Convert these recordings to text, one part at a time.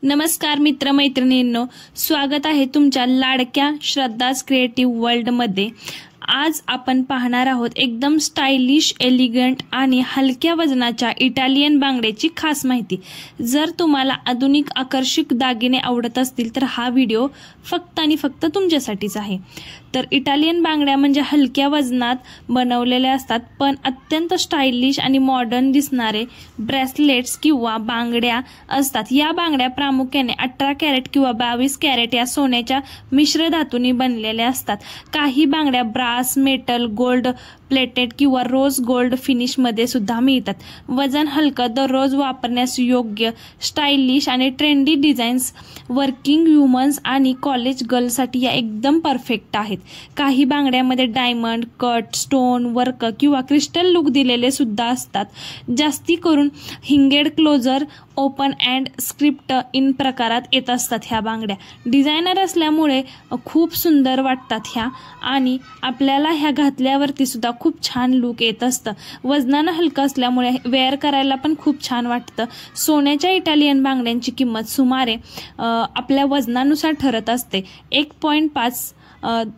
नमस्कार मित्रमैत्रिणींनो, स्वागत आहे तुमच्या लाडक्या श्रद्धाज क्रिएटिव्ह वर्ल्ड मध्ये। आज आपण पाहणार आहोत एकदम स्टाइलिश, एलिगंट आणि हलक्या वजनाच्या इटालियन बांगड्याची खास माहिती। जर तुम्हाला आधुनिक आकर्षक दागिने आवडत असतील तर हा व्हिडिओ फक्त आणि फक्त तुमच्यासाठीच आहे। तर इटालियन बांगड्या म्हणजे हलक्या वजनात बनवलेल्या असतात पण अत्यंत स्टाइलिश आणि मॉडर्न दिसणारे ब्रेसलेट्स किंवा बांगड्या असतात। या बांगड्या प्रामुख्याने 18 कॅरेट किंवा 22 कॅरेट या सोन्याच्या मिश्र धातूंनी बनलेल्या असतात। काही बांगड्या ब्रास, मेटल, गोल्ड प्लेटेड किंवा रोज गोल्ड फिनिश मध्ये सुद्धा मिळतात। वजन हलकं, दररोज वापरण्यास योग्य, स्टाइलिश आणि ट्रेंडी डिझाईन्स वर्किंग वुमन्स आणि कॉलेज गर्लसाठी या एकदम परफेक्ट आहेत। काही बांगड्यामध्ये डायमंड, कट, स्टोन वर्क किंवा क्रिस्टल लुक दिलेले सुद्धा असतात। जास्ती करून hinged closure, open and script in प्रकारात येत असतात। ह्या बांगड्या डिझायनर असल्यामुळे खूप सुंदर वाटतात ह्या, आणि आपल्याला ह्या घातल्यावरती सुद्धा खूप छान लुक येत असतं। वजनानं हलकं असल्यामुळे वेअर करायला पण खूप छान वाटतं। सोन्याच्या इटालियन बांगड्यांची किंमत सुमारे आपल्या वजनानुसार ठरत असते। 1.5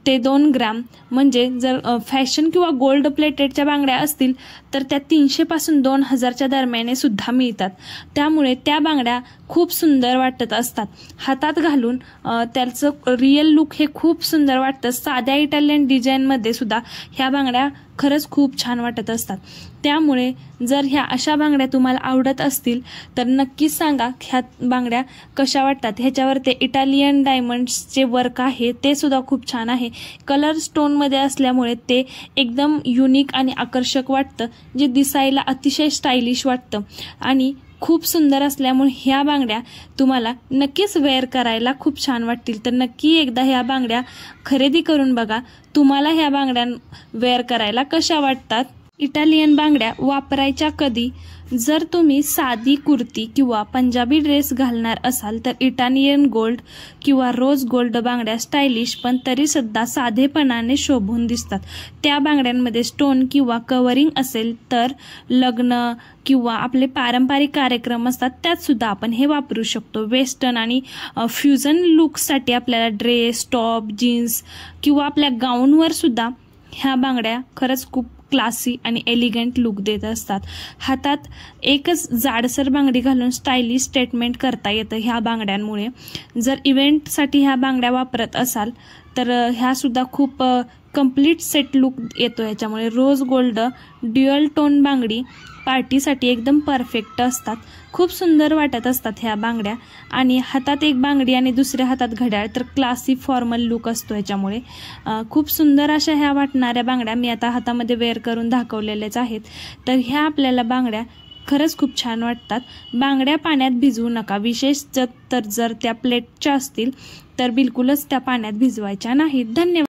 ते 2 ग्राम, म्हणजे जर फॅशन किंवा गोल्ड प्लेटेडच्या बांगड्या असतील तर त्या 300 पासून 2000च्या दरम्यान सुद्धा मिळतात। त्यामुळे त्या बांगड्या खूप सुंदर वाटत असतात। हातात घालून त्याचं रिअल लुक हे खूप सुंदर वाटतं। साध्या इटालियन डिझाईन मध्ये सुद्धा ह्या बांगड्या खरंच खूप छान वाटत असतात। त्यामुळे जर ह्या अशा बांगड्या तुम्हाला आवडत असतील तर नक्कीच सांगा ह्या बांगड्या कशा वाटतात। ह्याच्यावर ते इटालियन डायमंड्सचे वर्क आहे ते सुद्धा खूप छान आहे। कलर स्टोन मध्ये असल्यामुळे ते एकदम युनिक आणि आकर्षक वाटतं, जे दिसायला अतिशय स्टाइलिश वाटतं आणि खूप सुंदर असल्यामुळे ह्या बांगड्या तुम्हाला नक्कीच वेअर करायला खूप छान वाटतील। तर नक्की एकदा ह्या बांगड्या खरेदी करून बघा, तुम्हाला ह्या बांगड्या वेअर करायला कशा वाटतात। इटालियन बांगड्या वापरायच्या कधी? जर तुम्ही साधी कुर्ती किंवा पंजाबी ड्रेस घालणार असाल तर इटालियन गोल्ड किंवा रोज गोल्ड बांगड्या स्टाइलिश पण तरी सुद्धा साधेपणाने शोभून दिसतात। त्या बांगड्यांमध्ये स्टोन किंवा कव्हरिंग असेल तर लग्न किंवा आपले पारंपरिक कार्यक्रम असतात त्यात सुद्धा आपण हे वापरू शकतो। वेस्टर्न आणि फ्युजन लुकसाठी आपल्याला ड्रेस, टॉप, जीन्स किंवा आपल्या गाऊनवर सुद्धा ह्या बांगड्या खरंच खूप क्लासी आणि एलिगंट लुक देत असतात। हातात एकच जाडसर बांगडी घालून स्टाइलिश स्टेटमेंट करता येतं ह्या बांगड्यांमुळे। जर इव्हेंटसाठी ह्या बांगड्या वापरत असाल तर ह्या सुद्धा खूप कंप्लीट सेट लुक येतो ह्याच्यामुळे। रोज गोल्ड ड्युअल टोन बांगडी पार्टीसाठी एकदम परफेक्ट असतात। खूप सुंदर वाटत असतात ह्या बांगड्या, आणि हातात एक बांगडी आणि दुसऱ्या हातात घड्याळ तर क्लासी फॉर्मल लुक असतो ह्याच्यामुळे। खूप सुंदर अशा ह्या वाटणाऱ्या बांगड्या मी आता हातामध्ये वेअर करून दाखवलेल्याच आहेत। तर ह्या आपल्याला बांगड्या खरंच खूप छान वाटतात। बांगड्या पाण्यात भिजवू नका, विशेष तर जर त्या प्लेटच्या असतील तर बिलकुलच त्या पाण्यात भिजवायच्या नाहीत। धन्यवाद।